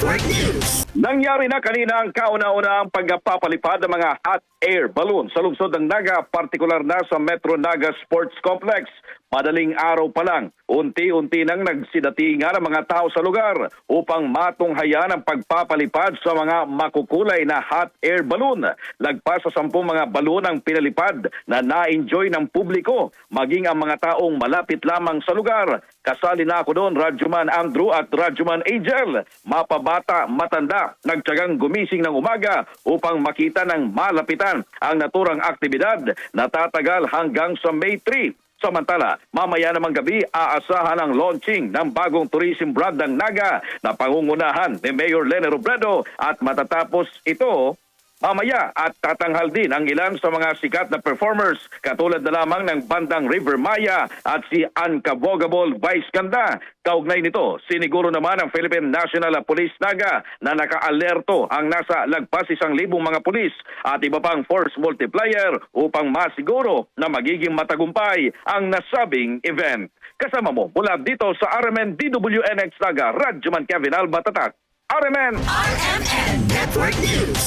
Network News. Nangyari na kanina ang kauna-unahang pagpapalipad ng mga hot air balloon sa lungsod ng Naga, partikular na sa Metro Naga Sports Complex. Madaling araw pa lang, unti-unti nang nagsidatingan ang mga tao sa lugar upang matunghayan ang pagpapalipad sa mga makukulay na hot air balloon. Lagpas sa 10 mga balon ang pinalipad na na-enjoy ng publiko, maging ang mga taong malapit lamang sa lugar. Kasali na ako doon, Radyoman Andrew at Radyoman Angel. Mapabata, matanda, nagtyagang gumising ng umaga upang makita ng malapitan ang naturang aktibidad na tatagal hanggang sa May 3. Samantala, mamaya namang gabi aasahan ang launching ng bagong tourism brand ng Naga na pangungunahan ni Mayor Lene Robredo at matatapos ito mamaya at tatanghal din ang ilan sa mga sikat na performers katulad na lamang ng bandang River Maya at si Uncabogable Vice Ganda. Kaugnay nito, siniguro naman ang Philippine National Police Naga na naka-alerto ang nasa lagpas 1,000 mga pulis at iba pang force multiplier upang masiguro na magiging matagumpay ang nasabing event. Kasama mo mula dito sa RMN DWNX Naga, Radyoman Kevin Alba Tatak. RMN RMN Network News.